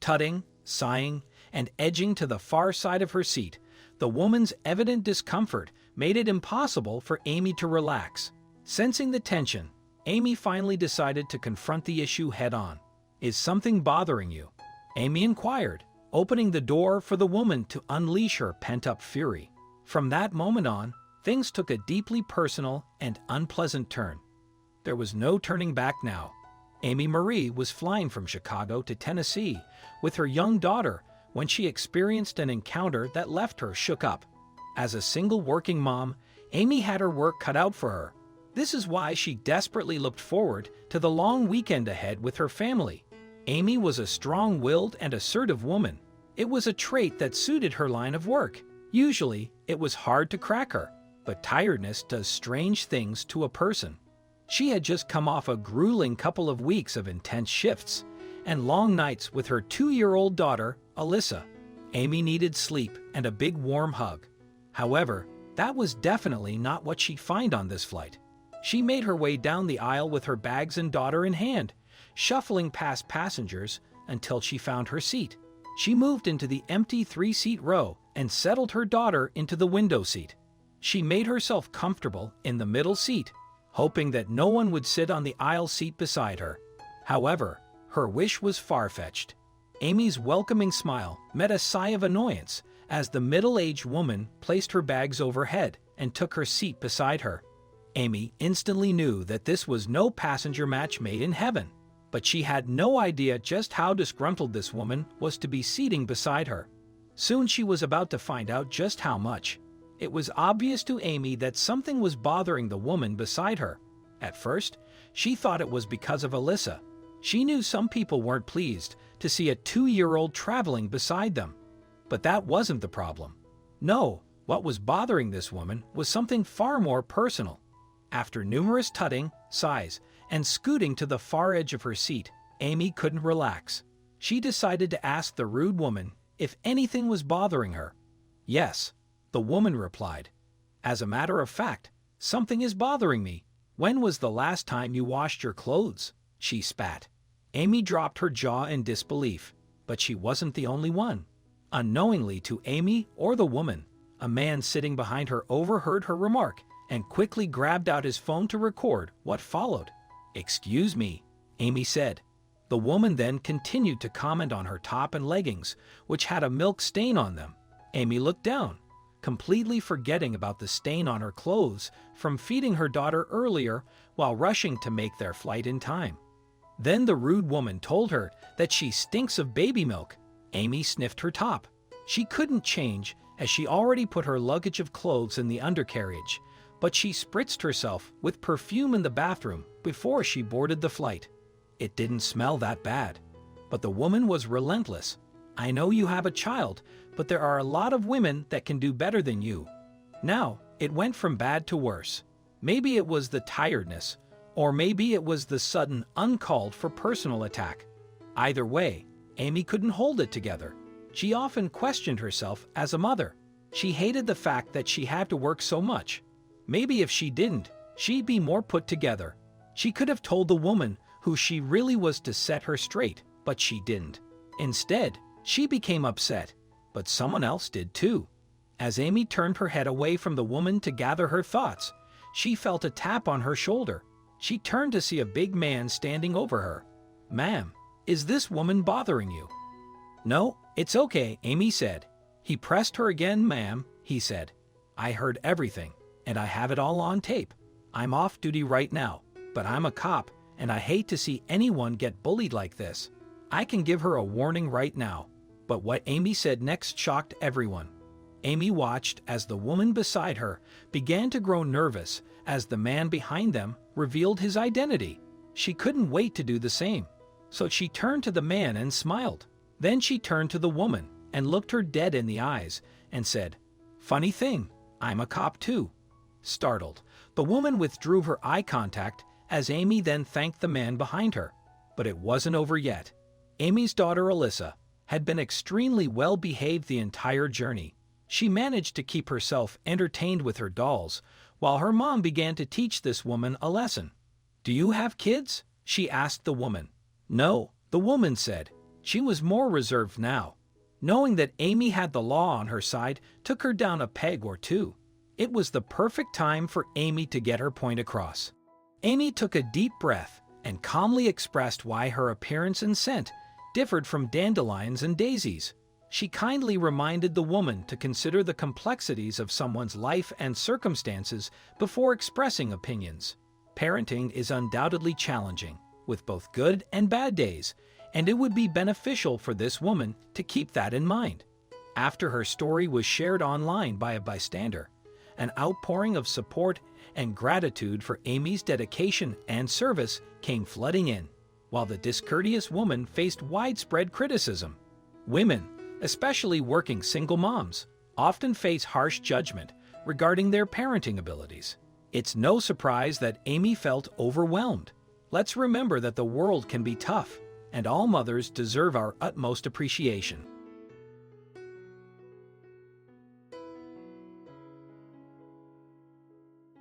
Tutting, sighing, and edging to the far side of her seat, the woman's evident discomfort made it impossible for Amy to relax. Sensing the tension, Amy finally decided to confront the issue head-on. "Is something bothering you?" Amy inquired, opening the door for the woman to unleash her pent-up fury. From that moment on, things took a deeply personal and unpleasant turn. There was no turning back now. Amy Marie was flying from Chicago to Tennessee with her young daughter when she experienced an encounter that left her shook up. As a single working mom, Amy had her work cut out for her. This is why she desperately looked forward to the long weekend ahead with her family. Amy was a strong-willed and assertive woman. It was a trait that suited her line of work. Usually, it was hard to crack her, but tiredness does strange things to a person. She had just come off a grueling couple of weeks of intense shifts and long nights with her 2-year-old daughter, Alyssa. Amy needed sleep and a big warm hug. However, that was definitely not what she'd find on this flight. She made her way down the aisle with her bags and daughter in hand, shuffling past passengers until she found her seat. She moved into the empty 3-seat row and settled her daughter into the window seat. She made herself comfortable in the middle seat, hoping that no one would sit on the aisle seat beside her. However, her wish was far-fetched. Amy's welcoming smile met a sigh of annoyance as the middle-aged woman placed her bags overhead and took her seat beside her. Amy instantly knew that this was no passenger match made in heaven, but she had no idea just how disgruntled this woman was to be seating beside her. Soon she was about to find out just how much. It was obvious to Amy that something was bothering the woman beside her. At first, she thought it was because of Alyssa. She knew some people weren't pleased to see a 2-year-old traveling beside them. But that wasn't the problem. No, what was bothering this woman was something far more personal. After numerous tutting, sighs, and scooting to the far edge of her seat, Amy couldn't relax. She decided to ask the rude woman if anything was bothering her. "Yes," the woman replied. "As a matter of fact, something is bothering me. When was the last time you washed your clothes?" she spat. Amy dropped her jaw in disbelief, but she wasn't the only one. Unknowingly to Amy or the woman, a man sitting behind her overheard her remark and quickly grabbed out his phone to record what followed. "Excuse me," Amy said. The woman then continued to comment on her top and leggings, which had a milk stain on them. Amy looked down, completely forgetting about the stain on her clothes from feeding her daughter earlier while rushing to make their flight in time. Then the rude woman told her that she stinks of baby milk. Amy sniffed her top. She couldn't change as she already put her luggage of clothes in the undercarriage, but she spritzed herself with perfume in the bathroom before she boarded the flight. It didn't smell that bad. But the woman was relentless. "I know you have a child, but there are a lot of women that can do better than you." Now, it went from bad to worse. Maybe it was the tiredness, or maybe it was the sudden, uncalled-for personal attack. Either way, Amy couldn't hold it together. She often questioned herself as a mother. She hated the fact that she had to work so much. Maybe if she didn't, she'd be more put together. She could have told the woman who she really was to set her straight, but she didn't. Instead, she became upset, but someone else did too. As Amy turned her head away from the woman to gather her thoughts, she felt a tap on her shoulder. She turned to see a big man standing over her. "Ma'am, is this woman bothering you?" "No, it's okay," Amy said. He pressed her again. "Ma'am," he said, "I heard everything, and I have it all on tape. I'm off duty right now, but I'm a cop, and I hate to see anyone get bullied like this. I can give her a warning right now." But what Amy said next shocked everyone. Amy watched as the woman beside her began to grow nervous as the man behind them revealed his identity. She couldn't wait to do the same. So she turned to the man and smiled. Then she turned to the woman and looked her dead in the eyes and said, "Funny thing, I'm a cop too." Startled, the woman withdrew her eye contact as Amy then thanked the man behind her. But it wasn't over yet. Amy's daughter Alyssa had been extremely well-behaved the entire journey. She managed to keep herself entertained with her dolls while her mom began to teach this woman a lesson. "Do you have kids?" she asked the woman. "No," the woman said. She was more reserved now. Knowing that Amy had the law on her side took her down a peg or two. It was the perfect time for Amy to get her point across. Amy took a deep breath and calmly expressed why her appearance and scent differed from dandelions and daisies. She kindly reminded the woman to consider the complexities of someone's life and circumstances before expressing opinions. Parenting is undoubtedly challenging, with both good and bad days, and it would be beneficial for this woman to keep that in mind. After her story was shared online by a bystander, an outpouring of support and gratitude for Amy's dedication and service came flooding in, while the discourteous woman faced widespread criticism. Women, especially working single moms, often face harsh judgment regarding their parenting abilities. It's no surprise that Amy felt overwhelmed. Let's remember that the world can be tough, and all mothers deserve our utmost appreciation.